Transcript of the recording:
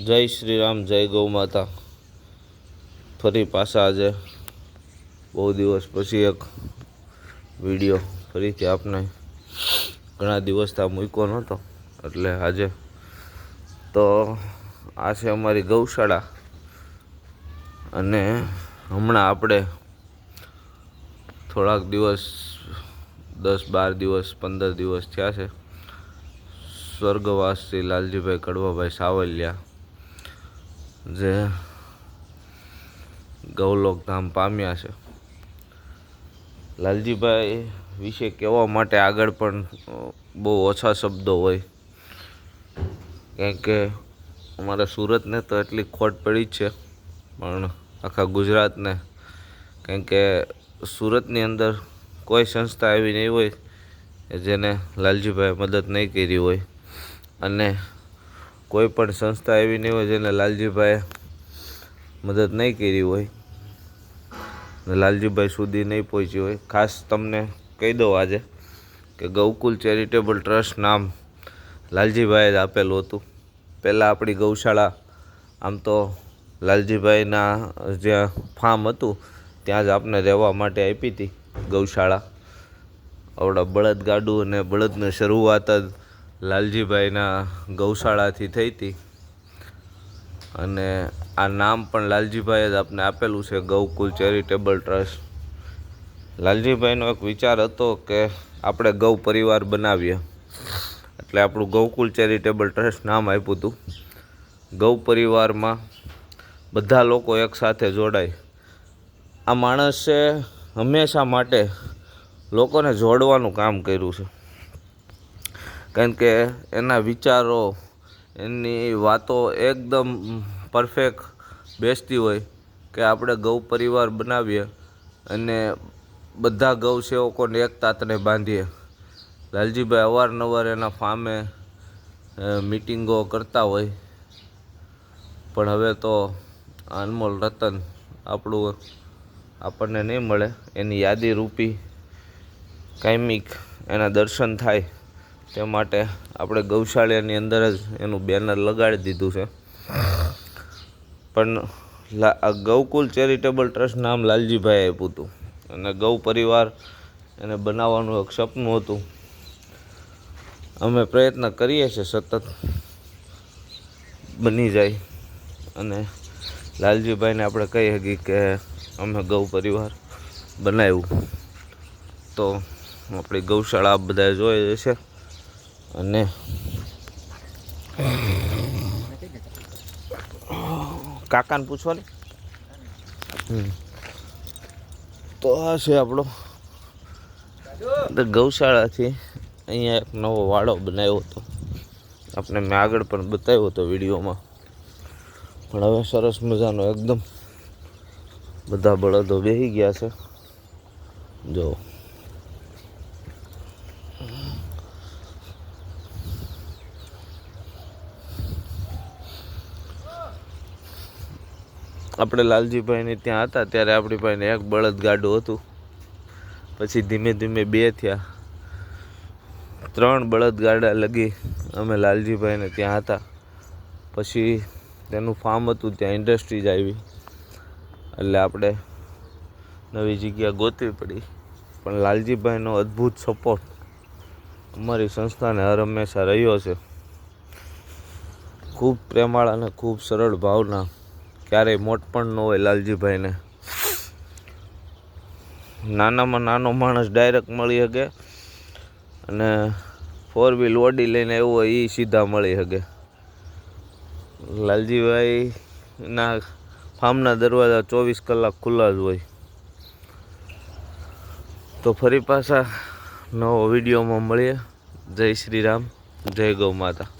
જય શ્રી રામ, જય ગૌ માતા. ફરી પાછા આજે બહુ દિવસ પછી એક વિડીયો ફરીથી આપને ઘણા દિવસથી મૂક્યો નહોતો, એટલે આજે તો આ છે અમારી ગૌશાળા. અને હમણાં આપણે થોડાક દિવસ 10-12 દિવસ 15 દિવસ થયા છે સ્વર્ગવાસ શ્રી લાલજીભાઈ કડવાભાઈ સાવલિયા જે ગૌલોક ધામ પામ્યા છે. લાલજીભાઈ વિશે કહેવા માટે આગળ પણ બહુ ઓછા શબ્દો હોય, કારણ કે અમારા સુરતને તો એટલી ખોટ પડી જ છે, પણ આખા ગુજરાતને, કારણ કે સુરતની અંદર કોઈ સંસ્થા એવી નહીં હોય કે જેને લાલજીભાઈએ મદદ નહીં કરી હોય, અને કોઈ પણ સંસ્થા એવી નહીં હોય જેને લાલજીભાઈએ મદદ નહીં કરી હોય, લાલજીભાઈ સુધી નહીં પહોંચી હોય. ખાસ તમને કહી દઉં આજે કે ગૌકુલ ચેરિટેબલ ટ્રસ્ટ નામ લાલજીભાઈએ જ આપેલું હતું. પહેલાં આપણી ગૌશાળા આમ તો લાલજીભાઈના જ્યાં ફાર્મ હતું ત્યાં જ આપણે રહેવા માટે આપી હતી ગૌશાળા. આવડા બળદગાડું અને બળદની શરૂઆત જ લાલજીભાઈના ગૌશાળાથી થઈ હતી, અને આ નામ પણ લાલજીભાઈએ જ આપણે આપેલું છે, ગૌકુલ ચેરિટેબલ ટ્રસ્ટ. લાલજીભાઈનો એક વિચાર હતો કે આપણે ગૌ પરિવાર બનાવીએ, એટલે આપણું ગૌકુલ ચેરિટેબલ ટ્રસ્ટ નામ આપ્યું હતું. ગૌ પરિવારમાં બધા લોકો એકસાથે જોડાય. આ માણસે હંમેશા માટે લોકોને જોડવાનું કામ કર્યું છે, કારણ કે એના વિચારો, એની વાતો એકદમ પરફેક્ટ બેસતી હોય કે આપણે ગૌ પરિવાર બનાવીએ અને બધા ગૌ સેવકોને એક તાતને બાંધીએ. લાલજીભાઈ અવારનવાર એના ફાર્મે મિટિંગો કરતા હોય, પણ હવે તો અનમોલ રતન આપણને નહીં મળે, એની યાદી રૂપી કાયમિક એના દર્શન થાય તે માટે આપણે ગૌશાળાની અંદર જ એનું બેનર લગાડી દીધું છે. પણ ગૌકુલ ચેરિટેબલ ટ્રસ્ટ નામ લાલજીભાઈએ આપ્યું હતું, અને ગૌ પરિવાર એને બનાવવાનું એક સપનું હતું. અમે પ્રયત્ન કરીએ છીએ સતત બની જાય, અને લાલજીભાઈને આપણે કહી શકીએ કે અમે ગૌ પરિવાર બનાવ્યું. તો આપણી ગૌશાળા બધા જોઈ છે, અને કાકાને પૂછો ને. તો આ છે આપણો ગૌશાળાથી અહીંયા એક નવો વાડો બનાવ્યો હતો, આપણે મેં આગળ પણ બતાવ્યો હતો વિડીયોમાં. પણ હવે સરસ મજાનો એકદમ બધા બળદો બેસી ગયા છે. જો આપણે લાલજીભાઈને ત્યાં હતા ત્યારે આપણી પાસે એક બળદગાડું હતું, પછી ધીમે ધીમે 2 થયા, 3 બળદગાડા લગી અમે લાલજીભાઈને ત્યાં હતા. પછી તેનું ફાર્મ હતું, ત્યાં ઇન્ડસ્ટ્રીઝ આવી, એટલે આપણે નવી જગ્યા ગોતવી પડી. પણ લાલજીભાઈનો અદ્ભુત સપોર્ટ અમારી સંસ્થાને હર હંમેશા રહ્યો છે. ખૂબ પ્રેમાળ અને ખૂબ સરળ ભાવના, ક્યારેય મોટ પણ ન હોય લાલજીભાઈને. નાનામાં નાનો માણસ ડાયરેક્ટ મળી શકે, અને 4 વ્હીલ ઓડી લઈને એવું હોય એ સીધા મળી શકે. લાલજીભાઈના ફાર્મના દરવાજા 24 કલાક ખુલ્લા જ હોય. તો ફરી પાછા નવો વિડીયોમાં મળીએ. જય શ્રી રામ, જય ગૌ માતા.